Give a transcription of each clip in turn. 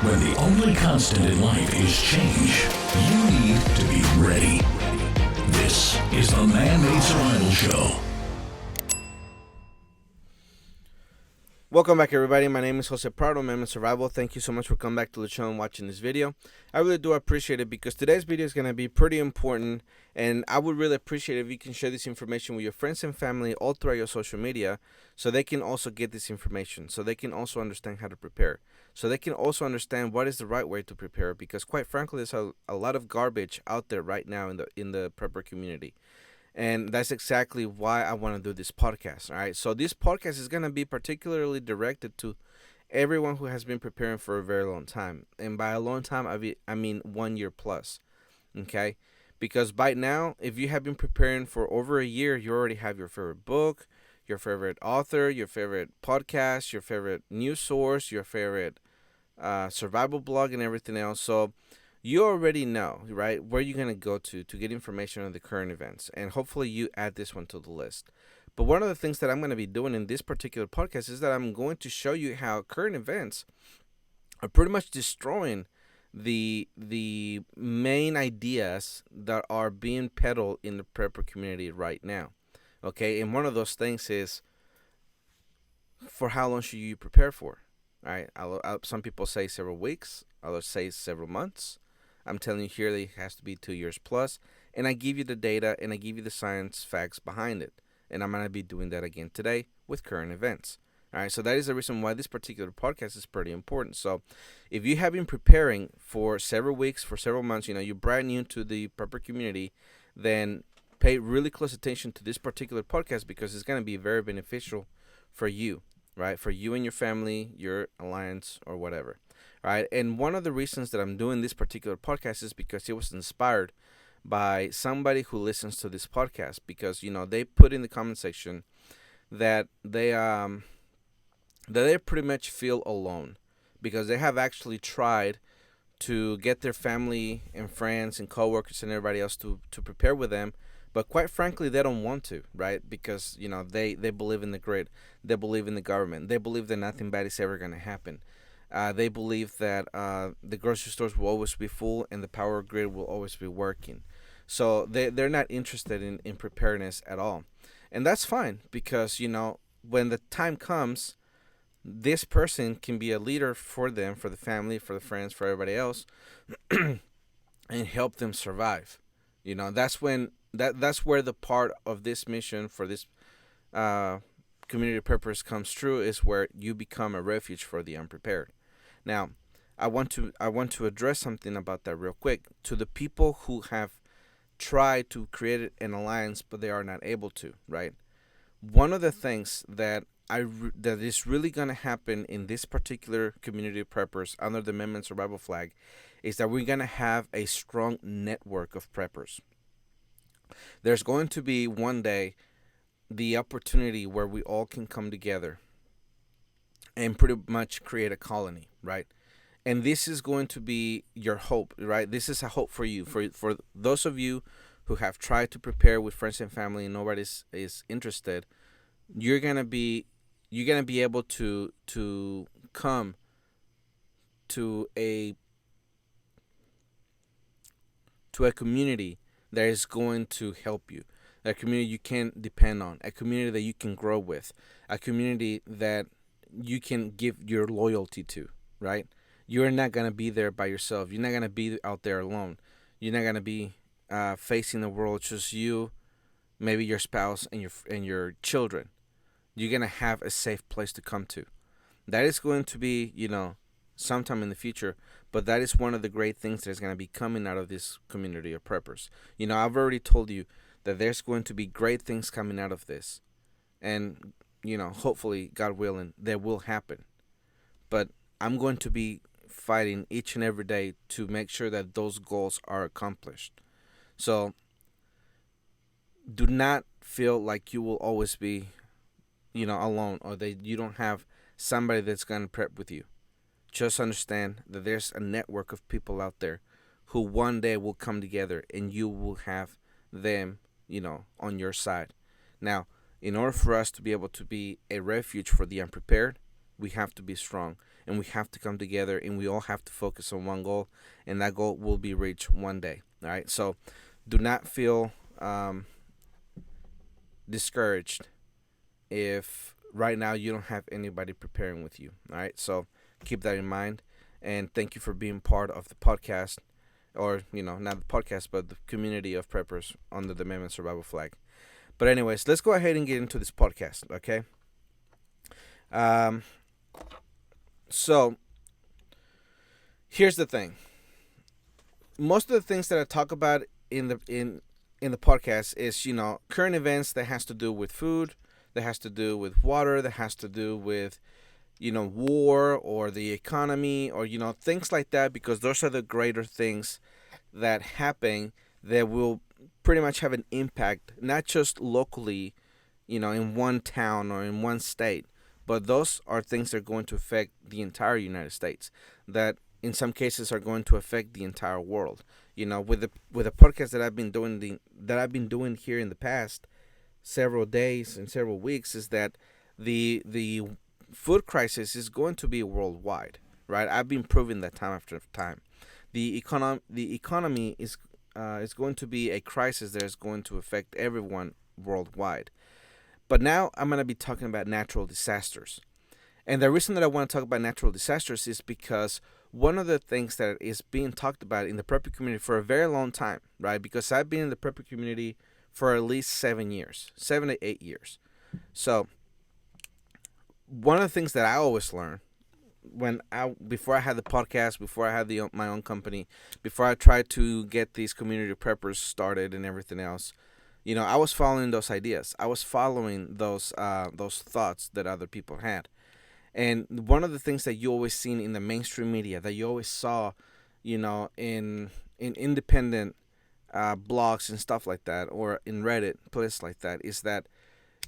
When the only constant in life is change, you need to be ready. This is the Man-Made Survival Show. Welcome back, everybody. My name is Jose Prado, Man-Made Survival. Thank you so much for coming back to the channel and watching this video. I really do appreciate it because today's video is going to be pretty important, and I would really appreciate if you can share this information with your friends and family all throughout your social media so they can also get this information, so they can also understand how to prepare, so they can also understand what is the right way to prepare, because quite frankly, there's a lot of garbage out there right now in the prepper community. And that's exactly why I want to do this podcast. All right. So this podcast is going to be particularly directed to everyone who has been preparing for a very long time. And by a long time, I mean 1 year plus. Okay. Because by now, if you have been preparing for over a year, you already have your favorite book, your favorite author, your favorite podcast, your favorite news source, your favorite survival blog, and everything else. So you already know, right, where you're going to go to get information on the current events. And hopefully you add this one to the list. But one of the things that I'm going to be doing in this particular podcast is that I'm going to show you how current events are pretty much destroying the main ideas that are being peddled in the prepper community right now. Okay, and one of those things is, for how long should you prepare for? All right, some people say several weeks, others say several months. I'm telling you here that it has to be 2 years plus, and I give you the data and I give you the science facts behind it. And I'm going to be doing that again today with current events. All right, so that is the reason why this particular podcast is pretty important. So if you have been preparing for several weeks, for several months, you're brand new to the prepper community, then pay really close attention to this particular podcast because it's going to be very beneficial for you, right? For you and your family, your alliance, or whatever. Right, and one of the reasons that I'm doing this particular podcast is because it was inspired by somebody who listens to this podcast, because they put in the comment section that they pretty much feel alone because they have actually tried to get their family and friends and coworkers and everybody else to prepare with them, but quite frankly they don't want to, right? Because they believe in the grid, they believe in the government, they believe that nothing bad is ever going to happen. They believe that the grocery stores will always be full and the power grid will always be working. So they're not interested in preparedness at all. And that's fine because, when the time comes, this person can be a leader for them, for the family, for the friends, for everybody else, and help them survive. That's where the part of this mission for this community purpose comes true, is where you become a refuge for the unprepared. Now, I want to address something about that real quick. To the people who have tried to create an alliance but they are not able to, right? One of the things that is really going to happen in this particular community of preppers under the Man-Made Survival flag is that we're going to have a strong network of preppers. There's going to be one day the opportunity where we all can come together and pretty much create a colony, right? And this is going to be your hope, right? This is a hope for you, for those of you who have tried to prepare with friends and family and nobody is interested. You're gonna be able to come to a community that is going to help you. A community you can depend on, a community that you can grow with, a community that you can give your loyalty to, right? You're not going to be there by yourself. You're not going to be out there alone. You're not going to be facing the world, just you, maybe your spouse and your children. You're going to have a safe place to come to. That is going to be, sometime in the future, but that is one of the great things that's going to be coming out of this community of preppers. I've already told you that there's going to be great things coming out of this. And, hopefully, God willing, that will happen. But I'm going to be fighting each and every day to make sure that those goals are accomplished. So do not feel like you will always be, alone, or that you don't have somebody that's going to prep with you. Just understand that there's a network of people out there who one day will come together and you will have them, on your side. Now, in order for us to be able to be a refuge for the unprepared, we have to be strong, and we have to come together, and we all have to focus on one goal, and that goal will be reached one day. All right. So do not feel discouraged if right now you don't have anybody preparing with you. All right. So keep that in mind. And thank you for being part of the podcast, or, not the podcast, but the community of preppers under the Mammoth Survival flag. But anyways, let's go ahead and get into this podcast, okay? So here's the thing. Most of the things that I talk about in the podcast is, current events that has to do with food, that has to do with water, that has to do with, war or the economy, or, things like that, because those are the greater things that happen that will pretty much have an impact, not just locally, in one town or in one state, but those are things that are going to affect the entire United States, that in some cases are going to affect the entire world. With the podcast that I've been doing here in the past several days and several weeks, is that the food crisis is going to be worldwide, right? I've been proving that time after time. The economy is going to be a crisis that is going to affect everyone worldwide. But now I'm going to be talking about natural disasters. And the reason that I want to talk about natural disasters is because one of the things that is being talked about in the prepper community for a very long time, right? Because I've been in the prepper community for at least 7 to 8 years. So one of the things that I always learn before I had the podcast, before I had my own company, before I tried to get these community preppers started and everything else, I was following those ideas. I was following those thoughts that other people had. And one of the things that you always seen in the mainstream media, that you always saw, in independent blogs and stuff like that, or in Reddit, places like that, is that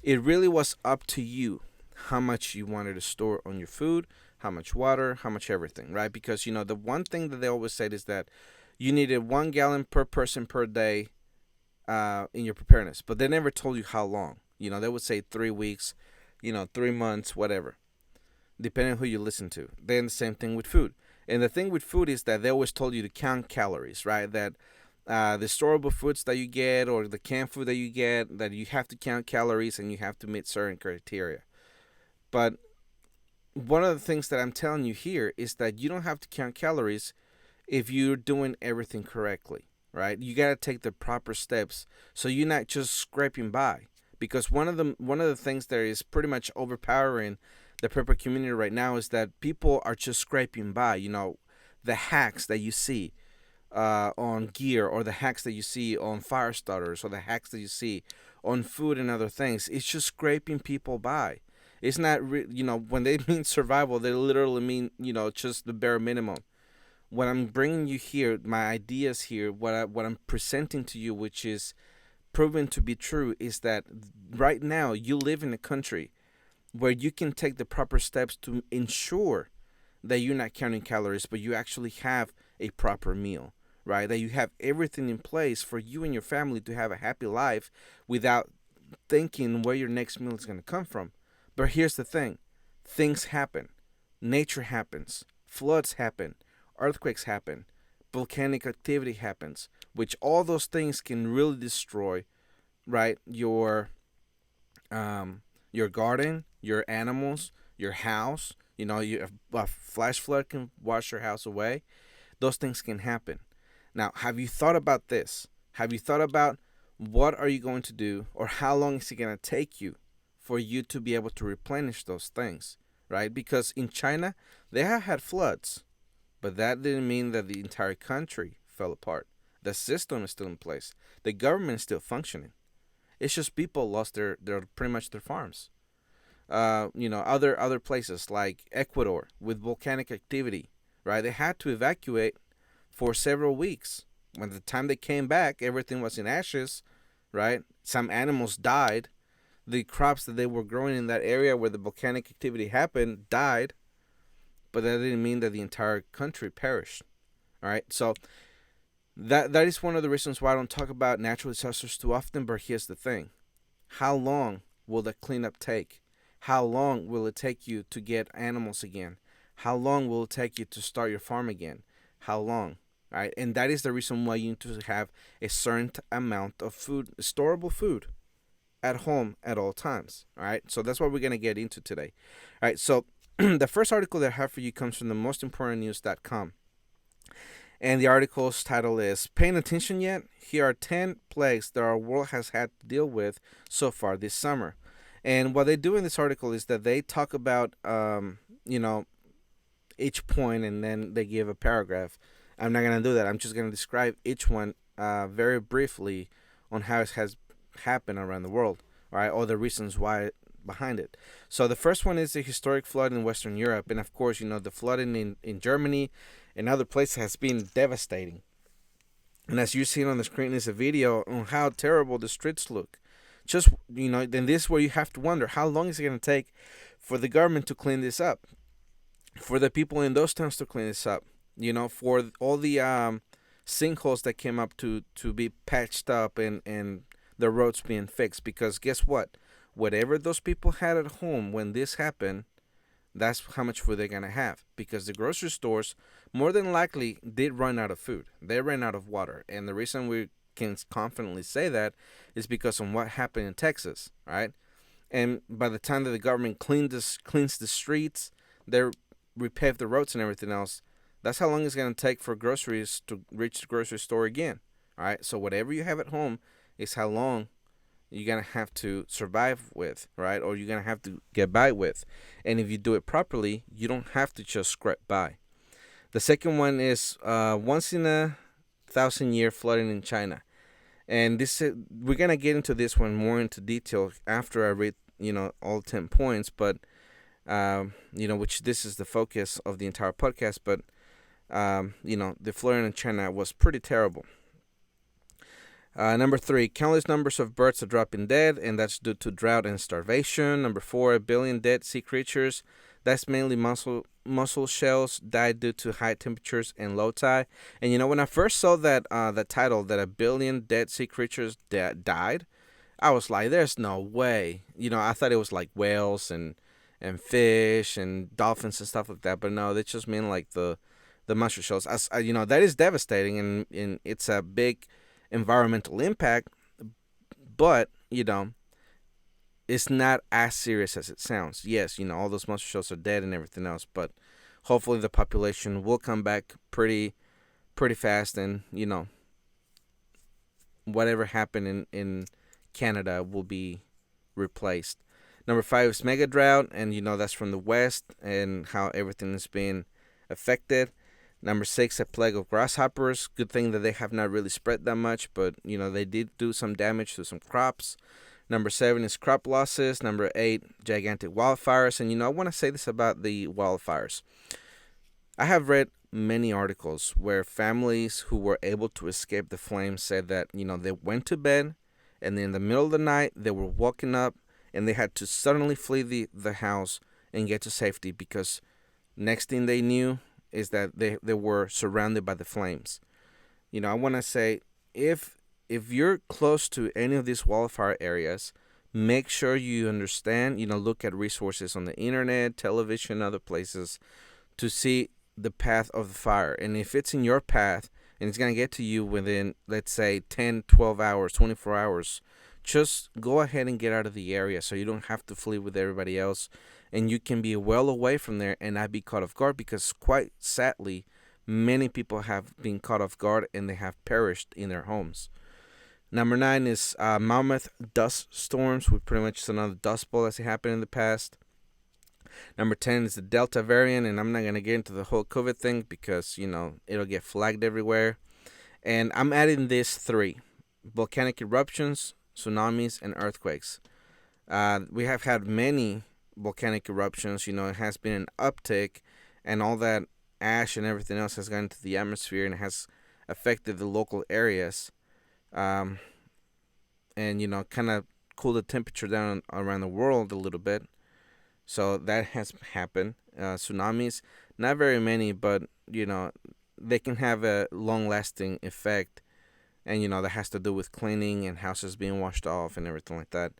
it really was up to you how much you wanted to store on your food, how much water, how much everything, right? Because, the one thing that they always said is that you needed 1 gallon per person per day in your preparedness. But they never told you how long. They would say 3 weeks, 3 months, whatever, depending on who you listen to. Then the same thing with food. And the thing with food is that they always told you to count calories, right? That the storable foods that you get, or the canned food that you get, that you have to count calories and you have to meet certain criteria. But one of the things that I'm telling you here is that you don't have to count calories if you're doing everything correctly, right? You got to take the proper steps so you're not just scraping by. Because one of the things that is pretty much overpowering the prepper community right now is that people are just scraping by. The hacks that you see on gear, or the hacks that you see on fire starters, or the hacks that you see on food and other things, it's just scraping people by. It's not, when they mean survival, they literally mean, just the bare minimum. What I'm bringing you here, my ideas here, what I'm presenting to you, which is proven to be true, is that right now you live in a country where you can take the proper steps to ensure that you're not counting calories, but you actually have a proper meal, right? That you have everything in place for you and your family to have a happy life without thinking where your next meal is going to come from. But here's the thing. Things happen. Nature happens. Floods happen. Earthquakes happen. Volcanic activity happens, which all those things can really destroy, right, your garden, your animals, your house. A flash flood can wash your house away. Those things can happen. Now, have you thought about this? Have you thought about what are you going to do, or how long is it going to take you for you to be able to replenish those things, right? Because in China, they have had floods, but that didn't mean that the entire country fell apart. The system is still in place. The government is still functioning. It's just people lost their pretty much their farms. Other places like Ecuador with volcanic activity, right? They had to evacuate for several weeks. When the time they came back, everything was in ashes, right? Some animals died. The crops that they were growing in that area where the volcanic activity happened died, but that didn't mean that the entire country perished. All right, so that is one of the reasons why I don't talk about natural disasters too often. But here's the thing: how long will the cleanup take? How long will it take you to get animals again? How long will it take you to start your farm again? How long? Right? And that is the reason why you need to have a certain amount of food, storable food, at home at all times. All right. So that's what we're going to get into today. All right. So the first article that I have for you comes from the mostimportantnews.com. And the article's title is Paying Attention Yet? Here are 10 plagues that our world has had to deal with so far this summer. And what they do in this article is that they talk about, each point, and then they give a paragraph. I'm not going to do that. I'm just going to describe each one very briefly on how it has happened around the world, all right, or the reasons why behind it. So the first one is the historic flood in Western Europe. And of course, the flooding in Germany and other places has been devastating. And as you see on the screen is a video on how terrible the streets look. Just, then this is where you have to wonder, how long is it going to take for the government to clean this up? For the people in those towns to clean this up? For all the sinkholes that came up to be patched up and the roads being fixed? Because guess what? Whatever those people had at home when this happened, that's how much food they're going to have. Because the grocery stores more than likely did run out of food. They ran out of water. And the reason we can confidently say that is because of what happened in Texas, right? And by the time that the government cleans the streets, they repave the roads and everything else, that's how long it's going to take for groceries to reach the grocery store again, all right? So whatever you have at home is how long you're going to have to survive with, right? Or you're going to have to get by with. And if you do it properly, you don't have to just scrape by. The second one is once in a 1,000-year flooding in China. And we're going to get into this one more into detail after I read, all 10 points. But, which this is the focus of the entire podcast. But, the flooding in China was pretty terrible. Number 3, countless numbers of birds are dropping dead, and that's due to drought and starvation. Number 4, 1 billion dead sea creatures. That's mainly mussel shells died due to high temperatures and low tide. And when I first saw that title, that 1 billion dead sea creatures died, I was like, there's no way. I thought it was like whales and fish and dolphins and stuff like that. But no, they just mean like the mussel shells. That is devastating, and it's a big environmental impact, but it's not as serious as it sounds. Yes, all those mussel shells are dead and everything else, but hopefully the population will come back pretty fast, and whatever happened in Canada will be replaced. Number 5 is mega drought, and that's from the west and how everything is being affected. Number 6, a plague of grasshoppers. Good thing that they have not really spread that much, but they did do some damage to some crops. Number 7 is crop losses. Number 8, gigantic wildfires. And I want to say this about the wildfires. I have read many articles where families who were able to escape the flames said that they went to bed, and in the middle of the night they were woken up and they had to suddenly flee the house and get to safety, because next thing they knew is that they were surrounded by the flames. I want to say, if you're close to any of these wildfire areas, make sure you understand, look at resources on the internet, television, other places to see the path of the fire. And if it's in your path and it's going to get to you within, let's say, 10, 12 hours, 24 hours, just go ahead and get out of the area so you don't have to flee with everybody else. And you can be well away from there and not be caught off guard, because quite sadly, many people have been caught off guard and they have perished in their homes. Number 9 is Mammoth dust storms, with pretty much another dust bowl as it happened in the past. Number 10 is the Delta variant, and I'm not going to get into the whole COVID thing because, it'll get flagged everywhere. And I'm adding this 3, volcanic eruptions, tsunamis, and earthquakes. We have had many volcanic eruptions. It has been an uptick, and all that ash and everything else has gone into the atmosphere and has affected the local areas. And kind of cool the temperature down around the world a little bit. So that has happened. Tsunamis, not very many, but they can have a long-lasting effect, and that has to do with cleaning and houses being washed off and everything like that.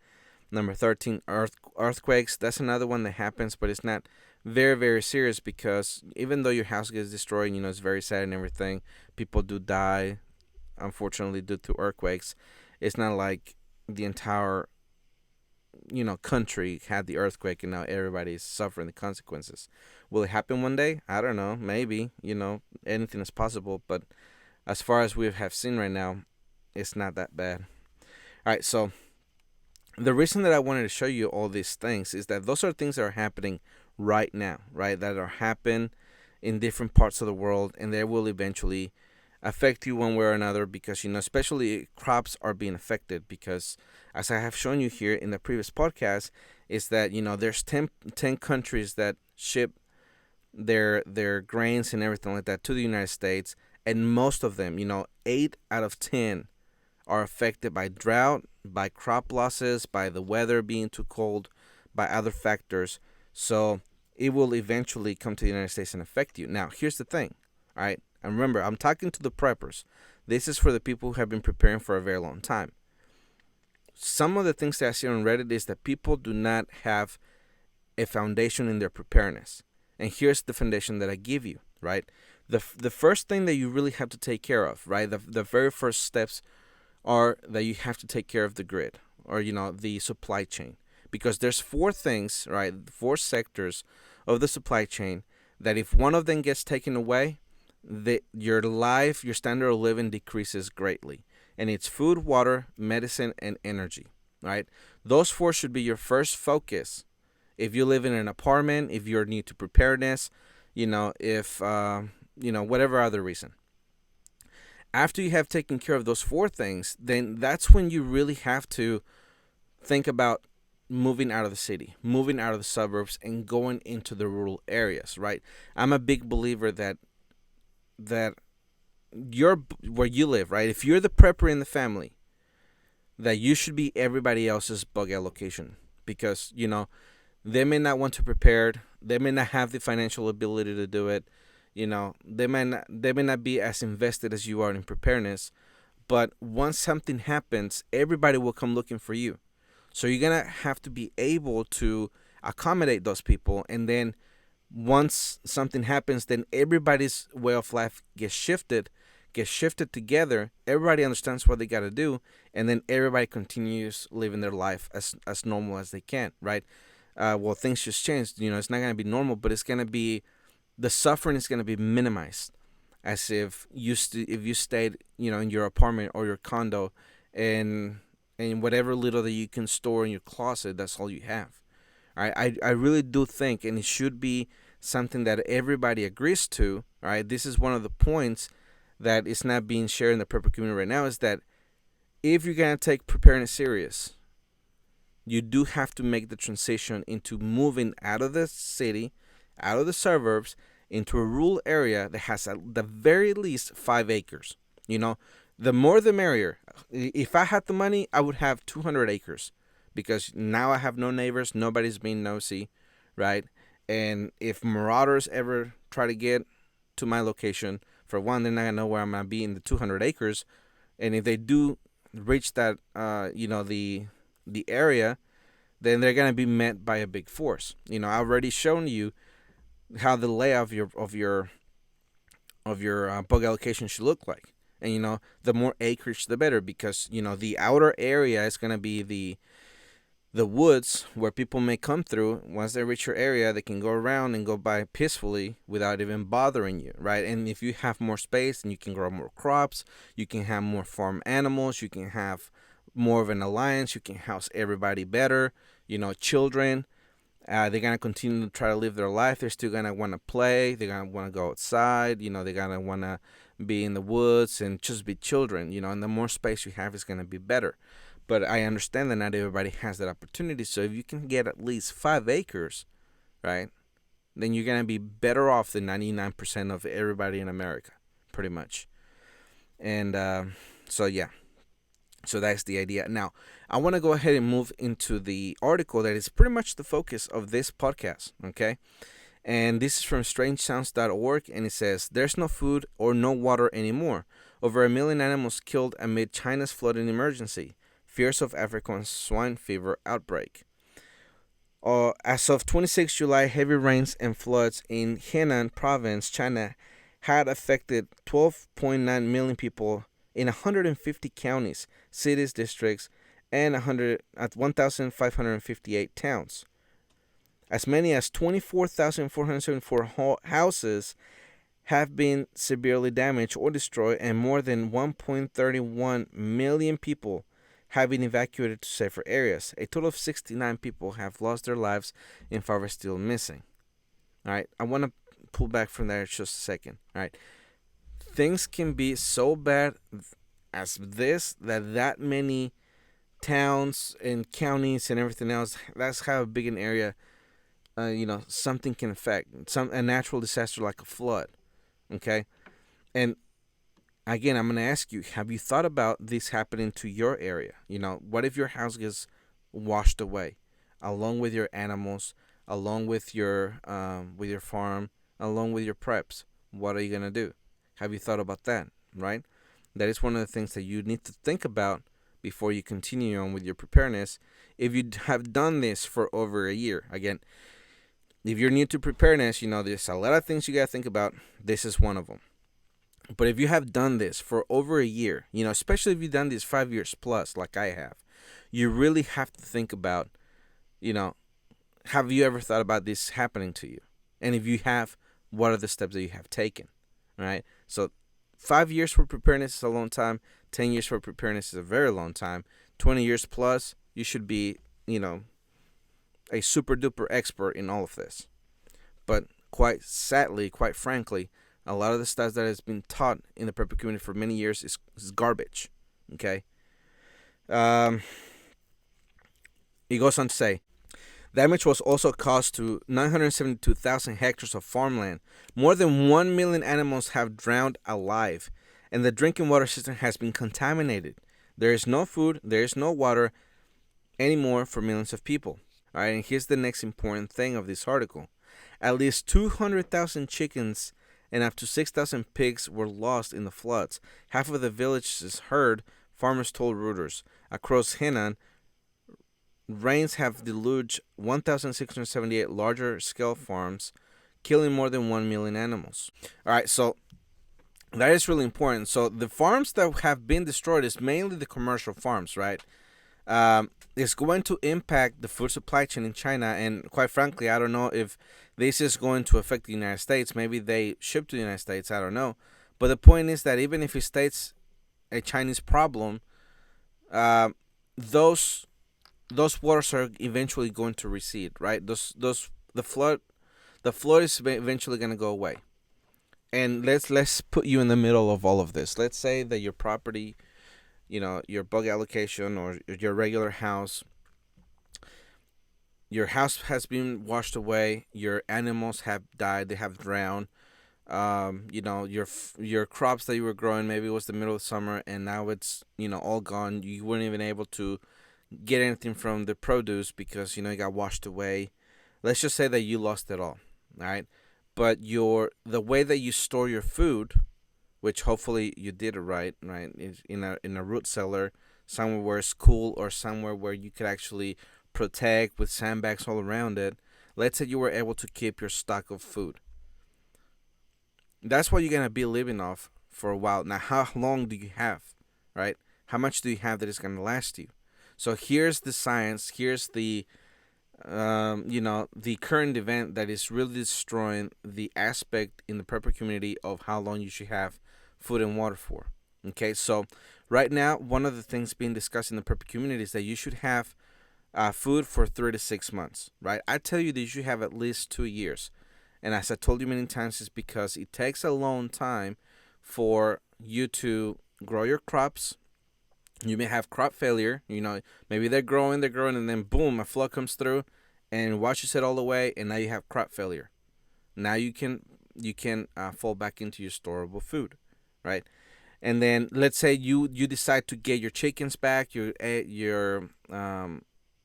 Number 13, earthquakes. That's another one that happens, but it's not very, very serious because even though your house gets destroyed, it's very sad and everything. People do die, unfortunately, due to earthquakes. It's not like the entire, country had the earthquake and now everybody's suffering the consequences. Will it happen one day? I don't know. Maybe, anything is possible. But as far as we have seen right now, it's not that bad. All right, so the reason that I wanted to show you all these things is that those are things that are happening right now, right? That are happening in different parts of the world, and they will eventually affect you one way or another because, especially crops are being affected because, as I have shown you here in the previous podcast, is that, there's 10 countries that ship their grains and everything like that to the United States, and most of them, 8 out of 10 are affected by drought, by crop losses, by the weather being too cold, by other factors. So it will eventually come to the United States and affect you. Now, here's the thing, all right? And remember, I'm talking to the preppers. This is for the people who have been preparing for a very long time. Some of the things that I see on Reddit is that people do not have a foundation in their preparedness. And here's the foundation that I give you, right? The first thing that you really have to take care of, right? The very first steps are that you have to take care of the grid or, the supply chain. Because there's 4 things, right? 4 sectors of the supply chain that if one of them gets taken away, your standard of living decreases greatly. And it's food, water, medicine, and energy, right? Those 4 should be your first focus. If you live in an apartment, if you're new to preparedness, if, whatever other reason. After you have taken care of those 4 things, then that's when you really have to think about moving out of the city, moving out of the suburbs, and going into the rural areas, right? I'm a big believer that you're where you live, right? If you're the prepper in the family, that you should be everybody else's bug out location because, they may not want to prepare. They may not have the financial ability to do it. They may not be as invested as you are in preparedness. But once something happens, everybody will come looking for you. So you're going to have to be able to accommodate those people. And then once something happens, then everybody's way of life gets shifted together. Everybody understands what they got to do. And then everybody continues living their life as normal as they can, right? Well, things just changed. It's not going to be normal, but it's going to be, the suffering is going to be minimized as if you stayed, in your apartment or your condo and whatever little that you can store in your closet, that's all you have. All right, I really do think, and it should be something that everybody agrees to. All right, this is one of the points that is not being shared in the prepper community right now, is that if you're going to take preparedness serious, you do have to make the transition into moving out of the city, out of the suburbs, into a rural area that has at the very least 5 acres. The more the merrier. If I had the money, I would have 200 acres because now I have no neighbors, nobody's being nosy, right? And if marauders ever try to get to my location, for one, they're not going to know where I'm going to be in the 200 acres. And if they do reach that, the area, then they're going to be met by a big force. I've already shown you how the layout of your bug allocation should look like. And, the more acreage, the better, because, the outer area is going to be the woods where people may come through. Once they reach your area, they can go around and go by peacefully without even bothering you, right? And if you have more space, then you can grow more crops. You can have more farm animals. You can have more of an alliance. You can house everybody better. Children, they're going to continue to try to live their life. They're still going to want to play. They're going to want to go outside. They're going to want to be in the woods and just be children, and the more space you have is going to be better. But I understand that not everybody has that opportunity. So if you can get at least 5 acres, right, then you're going to be better off than 99% of everybody in America, pretty much. And so that's the idea. Now, I want to go ahead and move into the article that is pretty much the focus of this podcast, okay? And this is from strangesounds.org, and it says, "There's no food or no water anymore. Over 1 million animals killed amid China's flooding emergency. fears of African swine fever outbreak. As of 26 July, heavy rains and floods in Henan province, China, had affected 12.9 million people in 150 counties, cities, districts, and 1,558 towns. As many as 24,474 houses have been severely damaged or destroyed, and more than 1.31 million people have been evacuated to safer areas. A total of 69 people have lost their lives and 5 are still missing. All right, I want to pull back from there just a second. All right, things can be so bad as this that many towns and counties and everything else. That's how big an area, something can affect. A natural disaster like a flood. Okay, and again, I'm going to ask you, have you thought about this happening to your area? What if your house gets washed away along with your animals, along with your farm, along with your preps? What are you going to do? Have you thought about that, right? That is one of the things that you need to think about before you continue on with your preparedness. If you have done this for over a year, again, if you're new to preparedness, there's a lot of things you got to think about. This is one of them. But if you have done this for over a year, especially if you've done this 5 years plus, like I have, you really have to think about, have you ever thought about this happening to you? And if you have, what are the steps that you have taken, right? So 5 years for preparedness is a long time. 10 years for preparedness is a very long time. 20 years plus, you should be, a super duper expert in all of this. But quite sadly, quite frankly, a lot of the stuff that has been taught in the prepper community for many years is garbage. Okay. He goes on to say, damage was also caused to 972,000 hectares of farmland. More than 1 million animals have drowned alive, and the drinking water system has been contaminated. There is no food, there is no water anymore for millions of people. All right, and here's the next important thing of this article. At least 200,000 chickens and up to 6,000 pigs were lost in the floods. Half of the village's herd, farmers told Reuters. Across Henan, rains have deluged 1,678 larger-scale farms, killing more than 1 million animals. All right, so that is really important. So the farms that have been destroyed is mainly the commercial farms, right? It's going to impact the food supply chain in China, and quite frankly, I don't know if this is going to affect the United States. Maybe they ship to the United States, I don't know. But the point is that even if it states a Chinese problem, those waters are eventually going to recede, right? The flood is eventually going to go away. And let's put you in the middle of all of this. Let's say that your property, your bug allocation or your regular house, your house has been washed away, your animals have died, they have drowned. Your crops that you were growing, maybe it was the middle of summer and now it's, all gone. You weren't even able to get anything from the produce because, it got washed away. Let's just say that you lost it all right? But the way that you store your food, which hopefully you did it right, in a root cellar, somewhere where it's cool or somewhere where you could actually protect with sandbags all around it. Let's say you were able to keep your stock of food. That's what you're gonna be living off for a while. Now, how long do you have, right? How much do you have that is gonna last you? So here's the science. Here's the the current event that is really destroying the aspect in the prepper community of how long you should have food and water for. Okay, so right now, one of the things being discussed in the prepper community is that you should have food for 3 to 6 months, right? I tell you that you should have at least 2 years. And as I told you many times, it's because it takes a long time for you to grow your crops. You may have crop failure. Maybe they're growing, and then boom, a flood comes through and washes it all away, and now you have crop failure. Now you can fall back into your storable food, right? And then let's say you decide to get your chickens back, your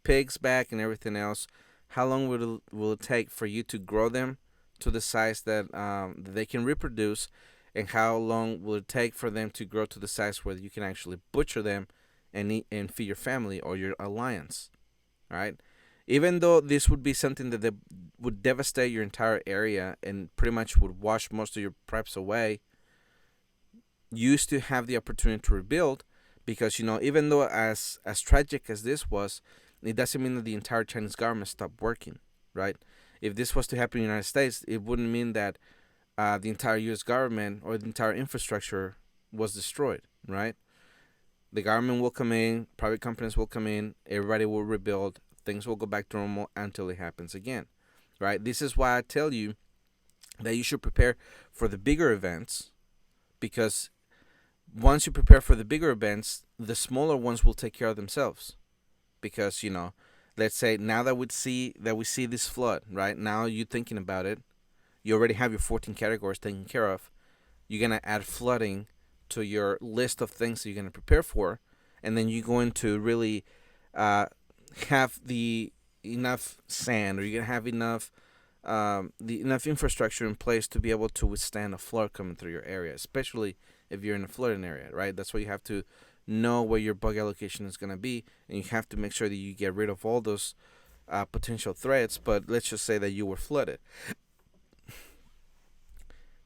pigs back, and everything else. How long will it take for you to grow them to the size that they can reproduce, and how long will it take for them to grow to the size where you can actually butcher them and feed your family or your alliance. All right. Even though this would be something that would devastate your entire area and pretty much would wash most of your preps away, you still have the opportunity to rebuild, because even though as tragic as this was, it doesn't mean that the entire Chinese government stopped working, right? If this was to happen in the United States, it wouldn't mean that the entire U.S. government or the entire infrastructure was destroyed, right? The government will come in, private companies will come in, everybody will rebuild, things will go back to normal until it happens again, right? This is why I tell you that you should prepare for the bigger events, because once you prepare for the bigger events, the smaller ones will take care of themselves. Because let's say now that we see this flood, right? Now you're thinking about it, you already have your 14 categories taken care of. You're gonna add flooding to your list of things that you're gonna prepare for, and then you're going to really have the enough sand, or you're gonna have enough infrastructure in place to be able to withstand a flood coming through your area, especially if you're in a flooding area, right? That's why you have to know where your bug allocation is going to be, and you have to make sure that you get rid of all those potential threats. But let's just say that you were flooded.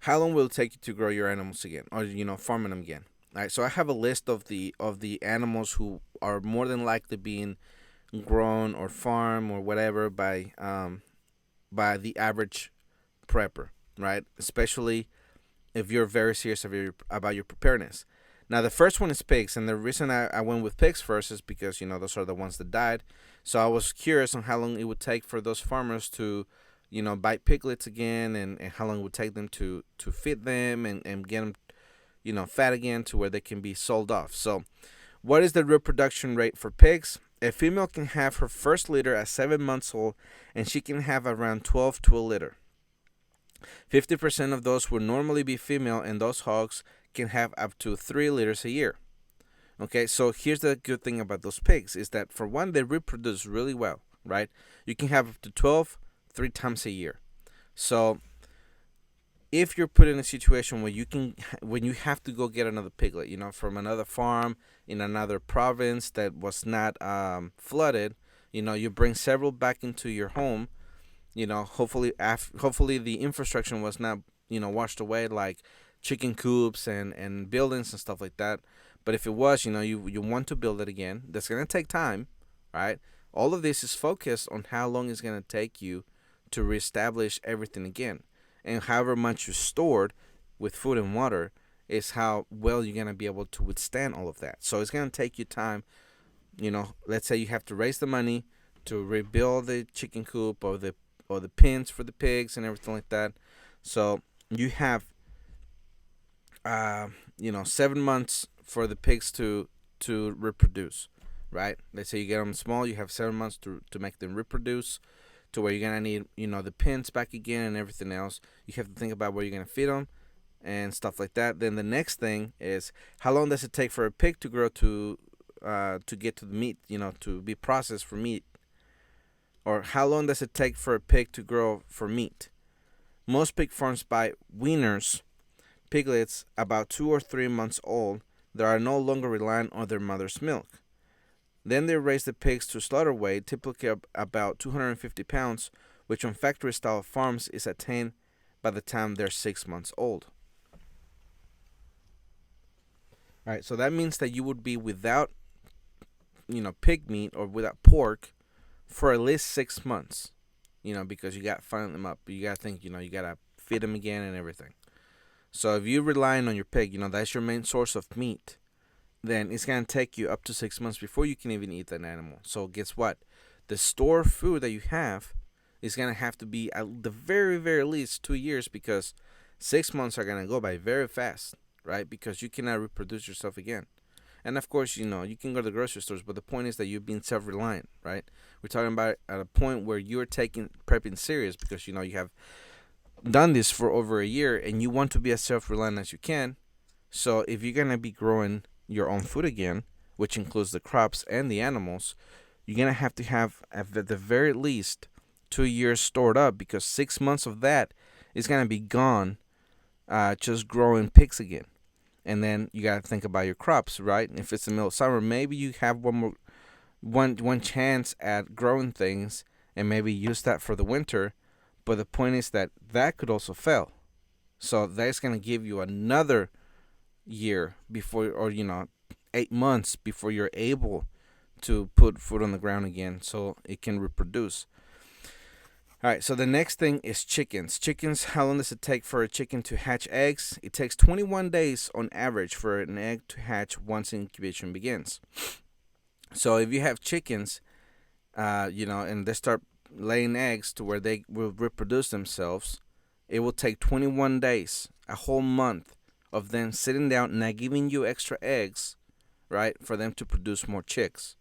How long will it take you to grow your animals again, or farming them again? All right, so I have a list of the animals who are more than likely being grown or farmed or whatever by the average prepper, right? Especially if you're very serious about your preparedness. Now, the first one is pigs, and the reason I went with pigs first is because, those are the ones that died. So I was curious on how long it would take for those farmers to, bite piglets again, and how long it would take them to feed them and get them, fat again to where they can be sold off. So what is the reproduction rate for pigs? A female can have her first litter at 7 months old, and she can have around 12 to a litter. 50% of those would normally be female, and those hogs can have up to 3 litters a year. Okay, so here's the good thing about those pigs is that, for one, they reproduce really well, right? You can have up to 12 3 times a year. So if you're put in a situation where when you have to go get another piglet, from another farm in another province that was not flooded, you bring several back into your home. Hopefully the infrastructure was not washed away, like chicken coops and buildings and stuff like that. But if it was, you want to build it again. That's gonna take time, right? All of this is focused on how long it's gonna take you to reestablish everything again, and however much you stored with food and water is how well you're gonna be able to withstand all of that. So it's gonna take you time. Let's say you have to raise the money to rebuild the chicken coop or the pens for the pigs and everything like that. So you have 7 months for the pigs to reproduce, right? Let's say you get them small, you have 7 months to make them reproduce, to where you're gonna need the pens back again and everything else. You have to think about where you're gonna feed them and stuff like that. Then the next thing is, how long does it take for a pig to grow to get to the meat, to be processed for meat? Or how long does it take for a pig to grow for meat? Most pig farms buy weaners, piglets about 2 or 3 months old, that are no longer reliant on their mother's milk. Then they raise the pigs to slaughter weight, typically about 250 pounds, which on factory-style farms is attained by the time they're 6 months old. All right, so that means that you would be without, pig meat or without pork for at least 6 months, because you got to find them up. You got to think, you got to feed them again and everything. So if you're relying on your pig, that's your main source of meat, then it's going to take you up to 6 months before you can even eat that animal. So guess what? The store food that you have is going to have to be at the very, very least 2 years, because 6 months are going to go by very fast, right? Because you cannot reproduce yourself again. And of course, you can go to the grocery stores, but the point is that you're being self-reliant, right? We're talking about at a point where you're taking prepping serious, because, you have done this for over a year and you want to be as self-reliant as you can. So if you're going to be growing your own food again, which includes the crops and the animals, you're going to have at the very least 2 years stored up, because 6 months of that is going to be gone just growing pigs again. And then you gotta think about your crops, right? If it's the middle of summer, maybe you have one chance at growing things, and maybe use that for the winter. But the point is that that could also fail. So that's gonna give you another year before, or 8 months before you're able to put food on the ground again, so it can reproduce. All right, so the next thing is chickens. Chickens, how long does it take for a chicken to hatch eggs? It takes 21 days on average for an egg to hatch once incubation begins. So if you have chickens, and they start laying eggs to where they will reproduce themselves, it will take 21 days, a whole month of them sitting down and not giving you extra eggs, right, for them to produce more chicks.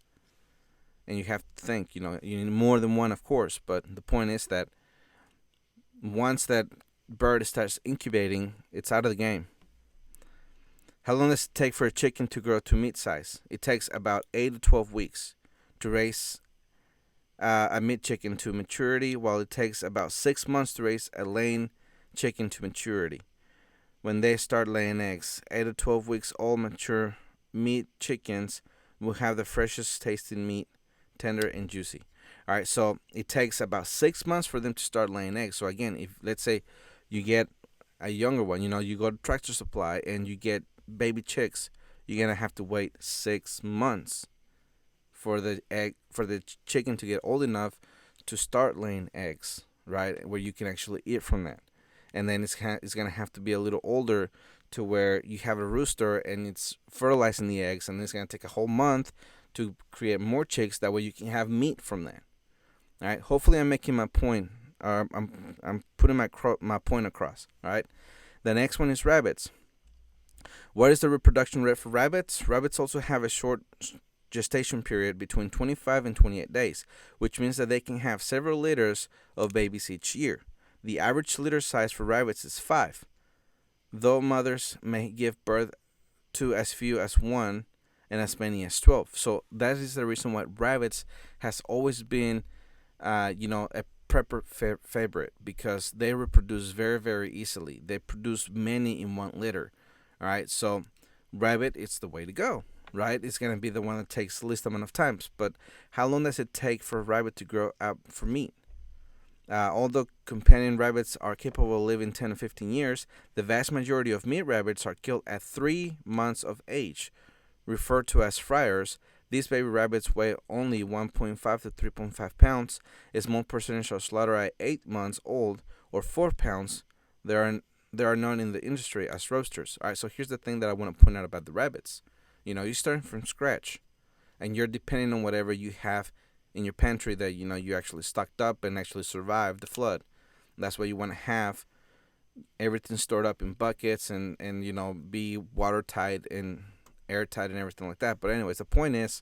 And you have to think, you need more than one, of course, but the point is that once that bird starts incubating, it's out of the game. How long does it take for a chicken to grow to meat size? It takes about 8 to 12 weeks to raise a meat chicken to maturity, while it takes about 6 months to raise a laying chicken to maturity. When they start laying eggs, 8 to 12 weeks old mature meat chickens will have the freshest tasting meat, tender and juicy. All right, so it takes about 6 months for them to start laying eggs. So again, if let's say you get a younger one, you go to Tractor Supply and you get baby chicks, you're gonna have to wait 6 months for the chicken to get old enough to start laying eggs, right? Where you can actually eat from that. And then it's gonna have to be a little older to where you have a rooster and it's fertilizing the eggs, and it's gonna take a whole month to create more chicks. That way you can have meat from that. All right. Hopefully I'm making my point. I'm putting my point across. All right. The next one is rabbits. What is the reproduction rate for rabbits? Rabbits also have a short gestation period between 25 and 28 days, which means that they can have several litters of babies each year. The average litter size for rabbits is 5, though mothers may give birth to as few as 1 and as many as 12. So that is the reason why rabbits has always been, a prepper favorite, because they reproduce very, very easily. They produce many in one litter. All right, so rabbit, it's the way to go, right? It's going to be the one that takes the least amount of times. But how long does it take for a rabbit to grow up for meat? Although companion rabbits are capable of living 10 to 15 years, the vast majority of meat rabbits are killed at 3 months of age, referred to as friars. These baby rabbits weigh only 1.5 to 3.5 pounds. A small percentage are slaughtered at 8 months old, or 4 pounds. They are known in the industry as roasters. All right, so here's the thing that I want to point out about the rabbits. You're starting from scratch, and you're depending on whatever you have in your pantry that you actually stocked up and actually survived the flood. That's why you want to have everything stored up in buckets and be watertight and airtight and everything like that. But anyways, the point is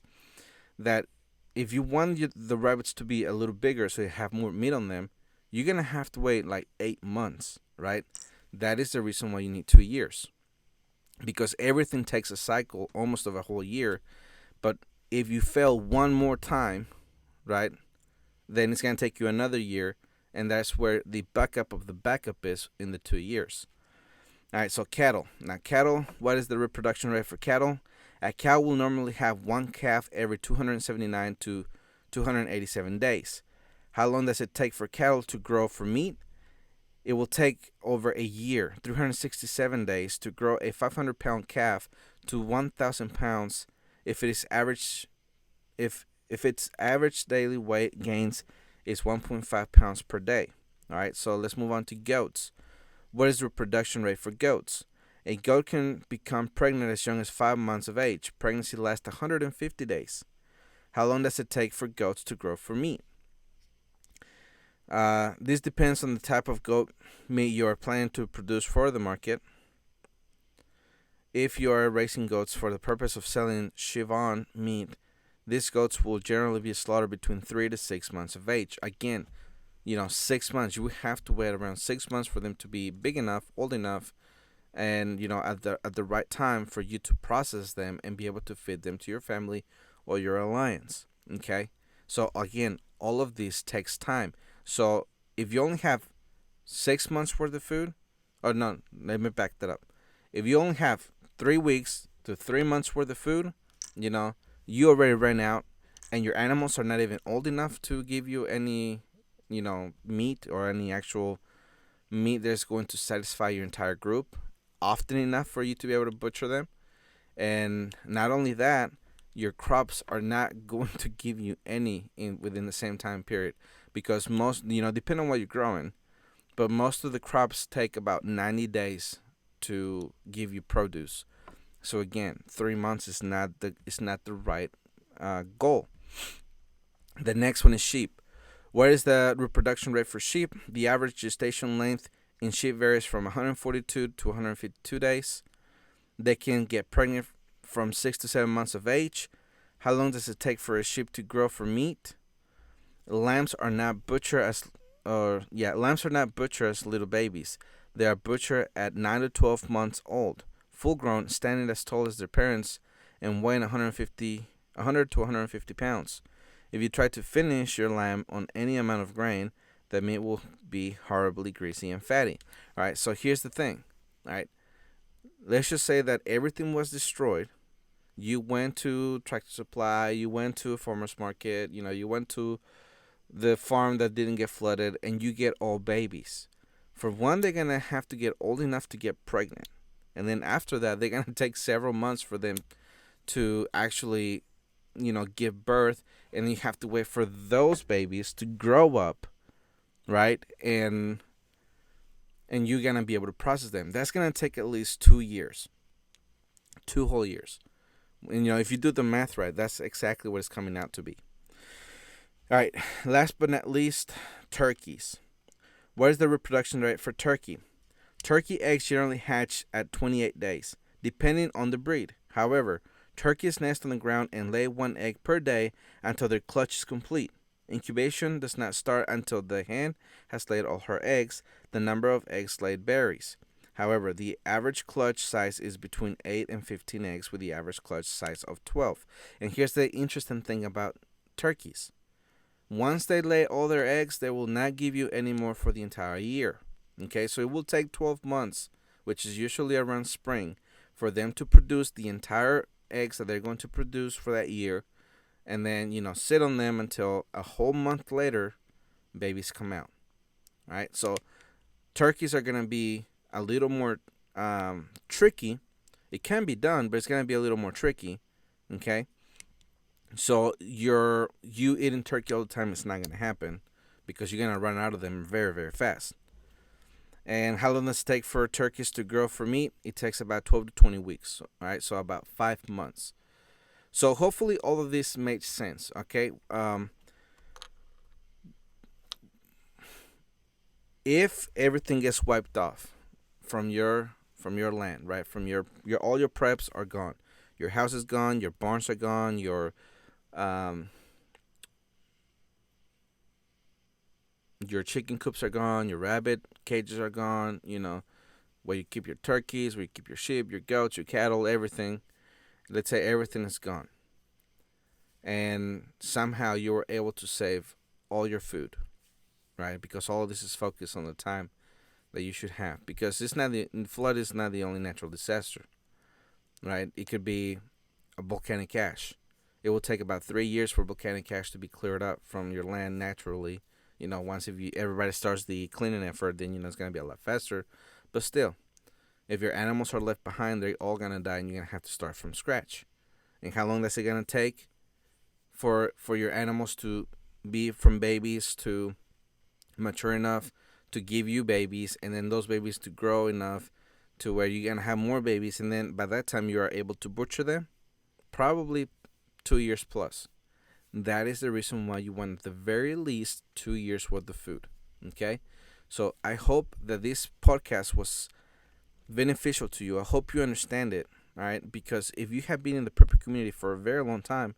that if you want the rabbits to be a little bigger so you have more meat on them, you're gonna have to wait like 8 months, right? That is the reason why you need 2 years, because everything takes a cycle almost of a whole year. But if you fail one more time, right, then it's gonna take you another year, and that's where the backup of the backup is in the 2 years. All right, so cattle. Now, cattle, what is the reproduction rate for cattle? A cow will normally have one calf every 279 to 287 days. How long does it take for cattle to grow for meat? It will take over a year, 367 days, to grow a 500-pound calf to 1,000 pounds if its average daily weight gains is 1.5 pounds per day. All right, so let's move on to goats. What is the reproduction rate for goats? A goat can become pregnant as young as 5 months of age. Pregnancy lasts 150 days. How long does it take for goats to grow for meat? This depends on the type of goat meat you are planning to produce for the market. If you are raising goats for the purpose of selling chivan meat, these goats will generally be slaughtered between 3 to 6 months of age. Again, 6 months. You have to wait around 6 months for them to be big enough, old enough, and at the right time for you to process them and be able to feed them to your family or your alliance. Okay, so again, all of this takes time. So if you only have 6 months worth of food, or no, let me back that up. If you only have 3 weeks to 3 months worth of food, you know, you already ran out, and your animals are not even old enough to give you any, meat or any actual meat that's going to satisfy your entire group often enough for you to be able to butcher them. And not only that, your crops are not going to give you any within the same time period, because most, depending on what you're growing, but most of the crops take about 90 days to give you produce. So again, 3 months is not the right goal. The next one is sheep. What is the reproduction rate for sheep? The average gestation length in sheep varies from 142 to 152 days. They can get pregnant from 6 to 7 months of age. How long does it take for a sheep to grow for meat? Lambs are not butchered as little babies. They are butchered at 9 to 12 months old, full grown, standing as tall as their parents, and weighing 100 to 150 pounds. If you try to finish your lamb on any amount of grain, the meat will be horribly greasy and fatty. All right, so here's the thing. All right, let's just say that everything was destroyed. You went to Tractor Supply, you went to a farmer's market, you went to the farm that didn't get flooded, and you get all babies. For one, they're going to have to get old enough to get pregnant. And then after that, they're going to take several months for them to actually, give birth. And you have to wait for those babies to grow up, right? And you're going to be able to process them. That's going to take at least 2 years. 2 whole years. And, if you do the math right, that's exactly what it's coming out to be. All right, last but not least, turkeys. What is the reproduction rate for turkey? Turkey eggs generally hatch at 28 days, depending on the breed. However, turkeys nest on the ground and lay 1 egg per day until their clutch is complete. Incubation does not start until the hen has laid all her eggs. The number of eggs laid varies. However, the average clutch size is between 8 and 15 eggs, with the average clutch size of 12. And here's the interesting thing about turkeys. Once they lay all their eggs, they will not give you any more for the entire year. Okay, so it will take 12 months, which is usually around spring, for them to produce the entire eggs that they're going to produce for that year, and then, sit on them until a whole month later, babies come out. All right, so turkeys are going to be a little more tricky. It can be done, but it's going to be a little more tricky. Okay, so you eating turkey all the time is not going to happen, because you're going to run out of them very, very fast. And how long does it take for turkeys to grow for meat? It takes about 12 to 20 weeks. All right, so about 5 months. So hopefully all of this makes sense. Okay. If everything gets wiped off from your land, right? From your all your preps are gone. Your house is gone. Your barns are gone. Your chicken coops are gone. Your rabbit cages are gone. Where you keep your turkeys, where you keep your sheep, your goats, your cattle, everything. Let's say everything is gone. And somehow you were able to save all your food, right? Because all of this is focused on the time that you should have. Because flood is not the only natural disaster, right? It could be a volcanic ash. It will take about 3 years for volcanic ash to be cleared up from your land naturally. Once everybody starts the cleaning effort, then it's going to be a lot faster. But still, if your animals are left behind, they're all going to die, and you're going to have to start from scratch. And how long is it going to take for your animals to be from babies to mature enough to give you babies, and then those babies to grow enough to where you're going to have more babies, and then by that time you are able to butcher them? Probably 2 years plus. That is the reason why you want at the very least 2 years worth of food. Okay? So I hope that this podcast was beneficial to you. I hope you understand it. All right? Because if you have been in the prepper community for a very long time,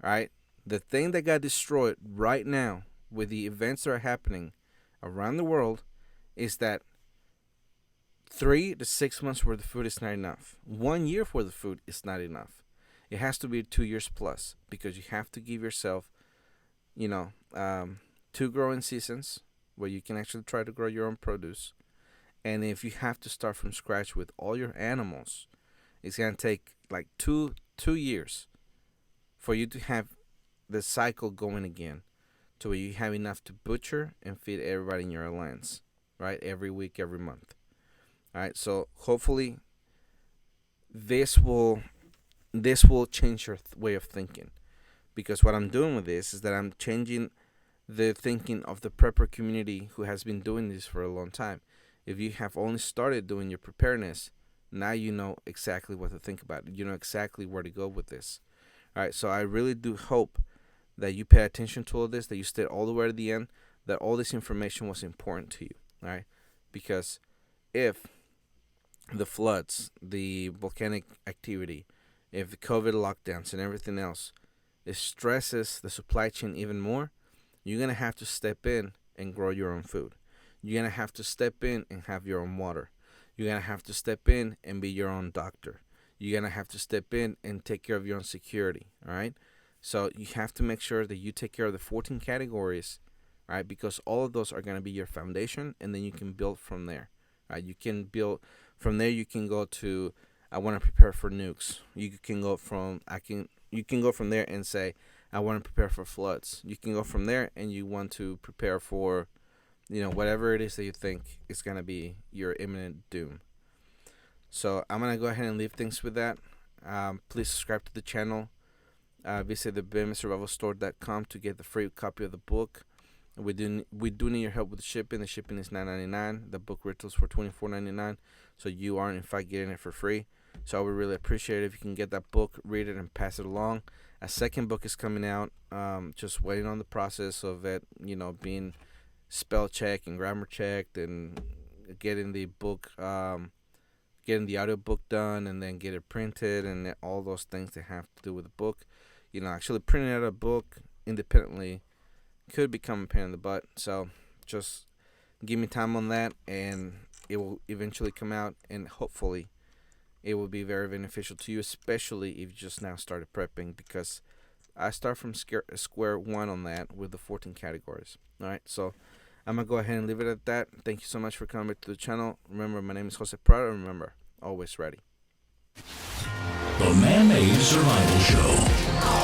all right, the thing that got destroyed right now with the events that are happening around the world is that 3 to 6 months worth of food is not enough. 1 year worth of food is not enough. It has to be 2 years plus, because you have to give yourself, 2 growing seasons where you can actually try to grow your own produce. And if you have to start from scratch with all your animals, It's gonna take like two years for you to have the cycle going again, to where you have enough to butcher and feed everybody in your lands, right? Every week, every month. All right. So hopefully this will change your way of thinking, because what I'm doing with this is that I'm changing the thinking of the prepper community who has been doing this for a long time. If you have only started doing your preparedness, now you know exactly what to think about. You know exactly where to go with this. All right, so I really do hope that you pay attention to all this, that you stayed all the way to the end, that all this information was important to you. All right, because if the floods, the volcanic activity, if the COVID lockdowns and everything else, it stresses the supply chain even more, you're going to have to step in and grow your own food. You're going to have to step in and have your own water. You're going to have to step in and be your own doctor. You're going to have to step in and take care of your own security, all right? So you have to make sure that you take care of the 14 categories, all right? Because all of those are going to be your foundation, and then you can build from there, right? You can build from there. You can go to, I want to prepare for nukes. You can go from there and say, I want to prepare for floods. You can go from there and you want to prepare for, whatever it is that you think is going to be your imminent doom. So I'm going to go ahead and leave things with that. Please subscribe to the channel. Visit the mammothsurvivalstore.com to get the free copy of the book. We do need your help with the shipping. The shipping is $9.99. The book retails for $24.99. So you are in fact getting it for free. So I would really appreciate it if you can get that book, read it, and pass it along. A second book is coming out. Just waiting on the process of it, being spell checked and grammar checked, and getting the book, getting the audio book done, and then get it printed, and all those things that have to do with the book. Actually printing out a book independently could become a pain in the butt. So just give me time on that, and it will eventually come out, and hopefully it will be very beneficial to you, especially if you just now started prepping, because I start from square one on that with the 14 categories. All right, so I'm going to go ahead and leave it at that. Thank you so much for coming to the channel. Remember, my name is Jose Prado. Remember, always ready. The Man-Made Survival Show.